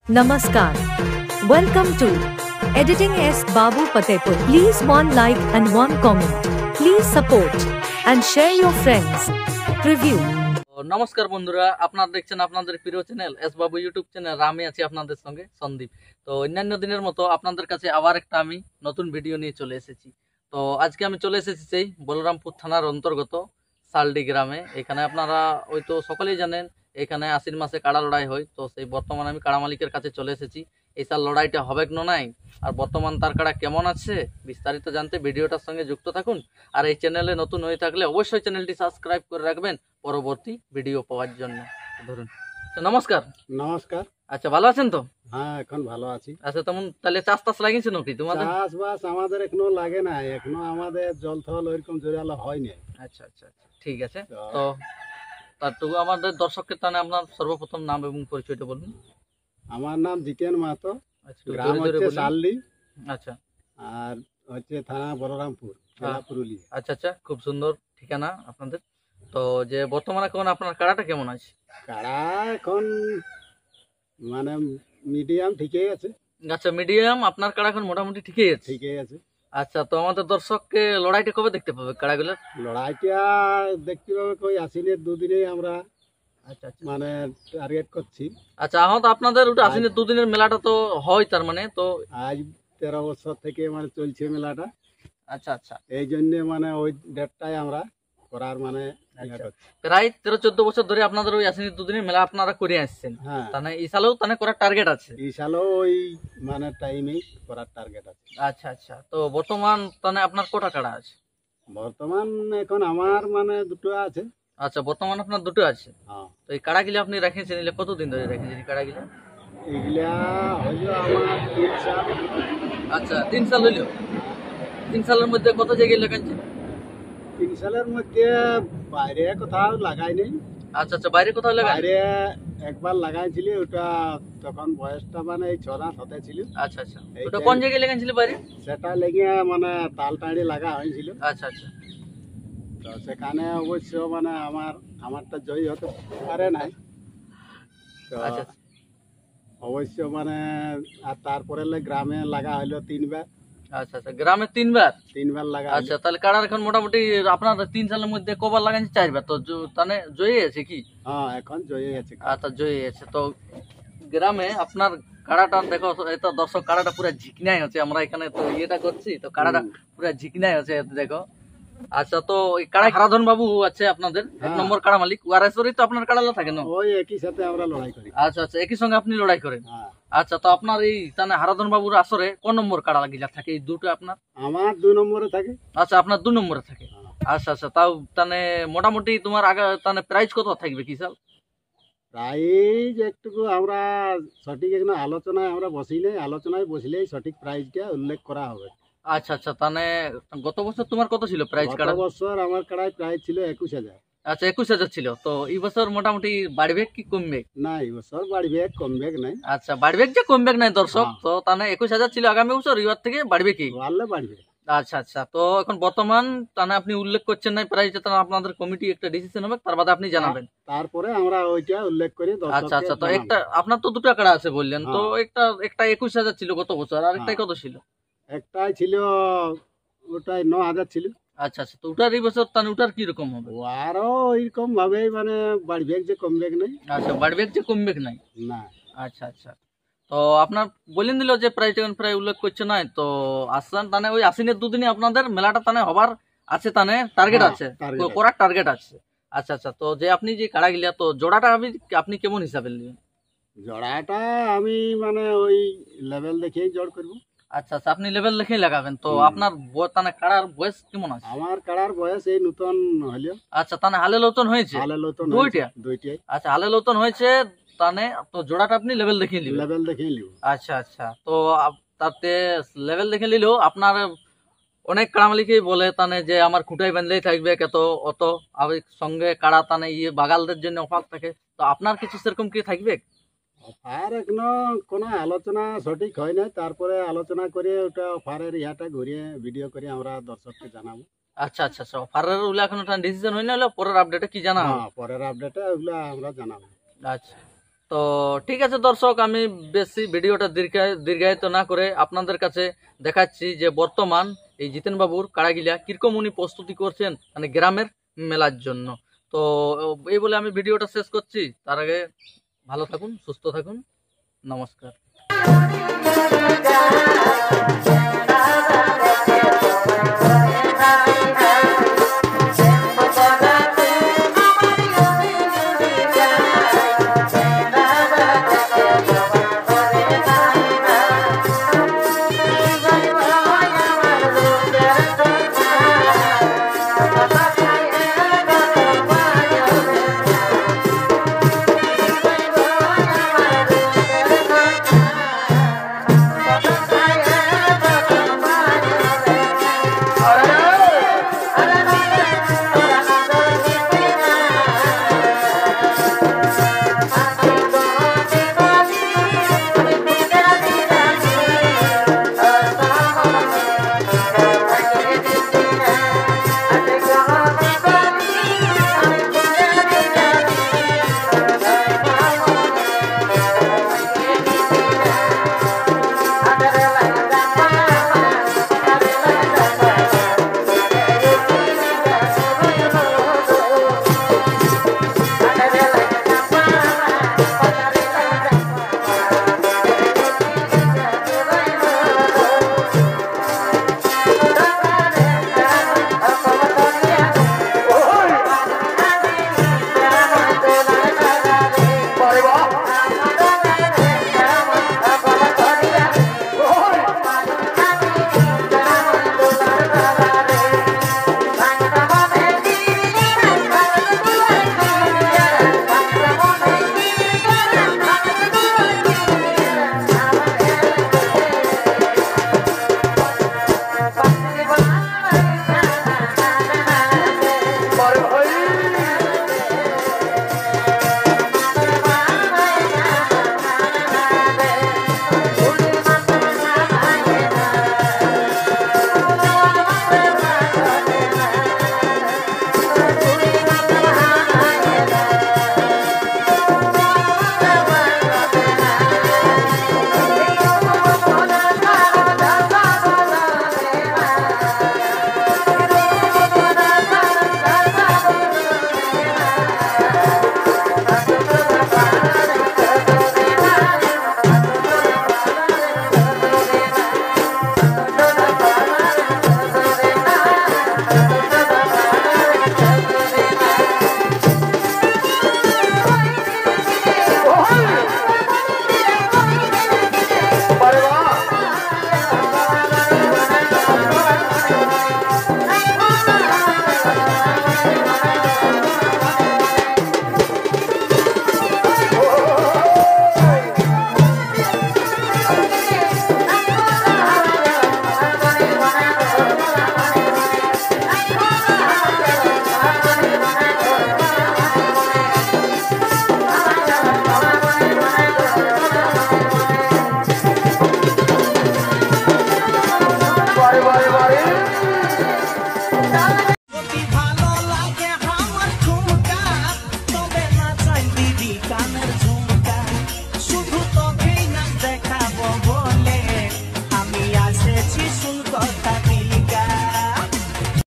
Namaskar. Welcome to Editing S. Babu Patepur. Please one like and one comment. Please support and share your friends. Preview. নমস্কার বন্ধুরা, আপনারা দেখছেন আপনাদের প্রিয় channel S বাবু YouTube channel. আমি আছি আপনাদের সঙ্গে সন্দীপ। তো অন্যান্য দিনের মতো আপনাদের কাছে আবার একটা আমি নতুন ভিডিও নিয়ে চলে এসেছি। তো আজকে আমি চলে এসেছি সেই বলরামপুর থানার অন্তর্গত সালডি গ্রামে। এখানে আপনারা হয়তো সকলেই জানেন এখানে আশ্বিন মাসে কাড়া লড়াই হয়। তো সেই বর্তমানে আমি কাড়া মালিকের কাছে চলে এসেছি। এই সাল লড়াইটা হবে কি নাই আর বর্তমান তার কাড়া কেমন আছে বিস্তারিত জানতে ভিডিওটার সঙ্গে যুক্ত থাকুন। আর এই চ্যানেলে নতুন হয়ে থাকলে অবশ্যই চ্যানেলটি সাবস্ক্রাইব করে রাখবেন পরবর্তী ভিডিও পাওয়ার জন্য। ধরুন, নমস্কার। নমস্কার। আচ্ছা, ভালো আছেন তো? হ্যাঁ, এখন ভালো আছি। আচ্ছা, তেমন তাহলে চাষ টাস লাগিয়েছে নাকি তোমাদের? চাষবাস আমাদের এখনো লাগে না, এখনো আমাদের জল থল ওইরকম জোরালো হয়নি। আচ্ছা আচ্ছা আচ্ছা, ঠিক আছে। তো তারটুকু আমাদের দর্শককে তাহলে আপনার সর্বপ্রথম নাম এবং পরিচয়টা বলুন। আমার নাম জিতেন মাহাতো, আচ্ছা, গ্রাম হচ্ছে সালডি, আচ্ছা, আর হচ্ছে থানা বলরামপুর, জেলা পুরুলিয়া। আচ্ছা আচ্ছা, খুব সুন্দর ঠিকানা আপনাদের। তো যে বর্তমানে এখন আপনার কাড়াটা কেমন আছে? কাড়া এখন মানে মিডিয়াম ঠিকই আছে। আচ্ছা, মিডিয়াম আপনার কাড়া এখন মোটামুটি ঠিকই আছে। ঠিকই আছে। আচ্ছা, তো আমাদের দর্শককে লড়াইটা কবে দেখতে পাবে কাড়াগুলোর? লড়াইটা দেখতে পাবে ওই আশ্বিনের দুদিনেই আমরা আচ্ছা আচ্ছা, মানে টার্গেট করছি। আচ্ছা, এখন তো আপনাদের ওটা আশ্বিনের দুদিনের মেলাটা তো হয়, তার মানে তো আজ 13 বছর থেকে মানে চলছে মেলাটা। আচ্ছা আচ্ছা, এই জন্য মানে ওই ডেটটাই আমরা করার মানে প্রায় 13-14 বছর ধরে আপনাদের ওই আশ্বিনের দুদিনের মেলা আপনারা করে আসছেন। হ্যাঁ, তাহলে এই সালেও তাহলে করার টার্গেট আছে? এই সালেও ওই মানে টাইমেই করার টার্গেট আছে। আচ্ছা আচ্ছা, তো বর্তমান তাহলে আপনার কটা কাড়া আছে? বর্তমান এখন আমার মানে দুটো আছে। আচ্ছা, বর্তমান আপনার দুটো আছে। হ্যাঁ, তো এই কাড়াগুলো আপনি রেখেছেন এলে কতদিন ধরে রেখেছেন এই কাড়াগুলো? এগুলা হইল আমার 3 সাল। আচ্ছা, 3 সাল হইল। 3 সালের মধ্যে কত জায়গায় লাগাইছেন? 3 সালের মধ্যে বাইরে কোথাও লাগাই নেই। আচ্ছা আচ্ছা, বাইরে কোথাও লাগাই? বাইরে একবার লাগাইছিলি, ওটা তখন বয়সটা মানে এই 6 হতে ছিল। আচ্ছা আচ্ছা, ওটা কোন জায়গায় লাগাইছিল বাইরে? সেটা লেগে মানে তালটাড়ি লাগা হয়েছিল। আচ্ছা আচ্ছা, তো সেখানে অবশ্য মানে আমারটা জয়ী হতে পারে নাই। তো আচ্ছা অবশ্য মানে আর তারপরে গ্রামে লাগা হইলো 3 বার। আচ্ছা আচ্ছা, গ্রামে 3 বার? 3 বার লাগা। আচ্ছা, তাহলে কাড়ার এখন মোটামুটি আপনার 3 সালের মধ্যে কবার লাগাইছে? 4 বার। তো তাহলে জয়ী আছে কি? হ্যাঁ, এখন জয়ী আছে। আচ্ছা, জয়ী আছে। তো গ্রামে আপনার কাড়াটা দেখো, এটা দর্শক কাড়াটা পুরো ঝিকনাই আছে। আমরা এখানে তো ইয়েটা করছি, তো কাড়াটা পুরো ঝিকনাই আছে দেখো। আচ্ছা, তো ওই কাড়া হারাধন বাবু আছে আপনাদের 1 নম্বর কাড়া মালিক, ওয়ারেশ্বরই তো আপনার কাড়ালা থাকে না? ওই একই সাথে আমরা লড়াই করি। আচ্ছা আচ্ছা, একই সঙ্গে আপনি লড়াই করেন? হ্যাঁ। আচ্ছা, তো আপনার এই তাহলে হারাধন বাবুর আসরে কোন নম্বর কাড়া লাগিলা থাকে এই দুটো আপনার? আমার 2 নম্বরে থাকে। আচ্ছা, আপনার 2 নম্বরে থাকে। আচ্ছা আচ্ছা, তাও তাহলে মোটামুটি তোমার আগে তাহলে প্রাইস কত থাকবে কি সাল? প্রাইজ একটুকু আমরা সঠিক এখানে আলোচনায় আমরা বসি নাই, আলোচনায় বসলেই সঠিক প্রাইজটা উল্লেখ করা হবে। আচ্ছা আচ্ছা, তাহলে গত বছর তোমার কত ছিল প্রাইস কাড়া? গত বছর আমার কাড়ায় প্রাইজ ছিল 21,000। আচ্ছা, 21,000 ছিল। তো এই বছর মোটামুটি বাড়বে কি কমবে? না, এই বছর বাড়বে, কমবে নাই। আচ্ছা, বাড়বে যে কমবে নাই দর্শক। তো তাহলে 21,000 ছিল আগামী বছর, এবার থেকে বাড়বে কি? বাড়লে বাড়বে। আচ্ছা আচ্ছা, তো এখন বর্তমান তাহলে আপনি উল্লেখ করছেন না প্রাইসটা, তাহলে আপনাদের কমিটি একটা ডিসিশন হবে, তার বাদে আপনি জানাবেন। তারপরে আমরা ওইটা উল্লেখ করি। আচ্ছা আচ্ছা, তো একটা আপনার তো দুটো কাড়া আছে বললেন, তো একটা 21,000 ছিল গত বছর, আর একটা কত ছিল? একটাই ছিল, ওটাই 9,000 ছিল। আচ্ছা আচ্ছা, তো ওটার এই বছর তাহলে ওটার কি রকম হবে? আরো এরকম ভাবে মানে বাড়বে যে কমবে নাই। আচ্ছা, বাড়বে যে কমবে নাই না। আচ্ছা আচ্ছা, তো আপনার বলেন দিল যে প্রাইস এখন প্রায় উল্লেখ করছে না, তো আসছেন তাহলে ওই আশ্বিনের দুদিনে আপনাদের মেলাটা তাহলে হবার আছে, তাহলে টার্গেট আছে, করার টার্গেট আছে। আচ্ছা আচ্ছা, তো যে আপনি যে কাড়া গিলা, তো জোড়াটা আপনি কেমন হিসাবে নেবেন? জোড়াটা আমি মানে ওই লেভেল দেখেই জোড় করবো। আচ্ছা আচ্ছা, আপনি লেভেল দেখেই লাগাবেন। তো আপনার তাহলে কাড়ার বয়স কেমন আছে? আমার কাড়ার বয়স এই নতুন হলো। আচ্ছা, তাহলে হালে নতুন হয়েছে? হালে নতুন দুইটাই। আচ্ছা, হালে নতুন হয়েছে, তাহলে তো জোড়াটা আপনি লেভেল দেখে নিবেন? লেভেল দেখেই নিব। আচ্ছা আচ্ছা, তো তাতে লেভেল দেখে নিলেও আপনার অনেক কাড়া মালিকই বলে তানে যে আমার খুঁটাই বাঁধলেই থাকবে কত অত, আর সঙ্গে কাড়া তানে বাগালদের জন্য অফার থাকে। তো আপনার কিছু সেরকম কি থাকবে? অফার এখনো কোনো আলোচনা সঠিক হয় নাই, তারপরে আলোচনা করে ওটা অফারের ইয়াটা ঘুরিয়ে ভিডিও করে আমরা দর্শককে জানাবো। আচ্ছা আচ্ছা আচ্ছা, অফারের ওগুলো এখন ডিসিশন হয় না, হলো পরের আপডেটে কি জানা? পরের আপডেটে ওগুলো আমরা জানাবো। আচ্ছা, তো ঠিক আছে দর্শক, আমি বেশি ভিডিওটা দীর্ঘায়িত না করে আপনাদের কাছে দেখাচ্ছি যে বর্তমান এই জিতেন বাবুর কাড়াগিলা কিরকম উনি প্রস্তুতি করছেন মানে গ্রামের মেলার জন্য। তো এই বলে আমি ভিডিওটা শেষ করছি। তার আগে ভালো থাকুন, সুস্থ থাকুন, নমস্কার।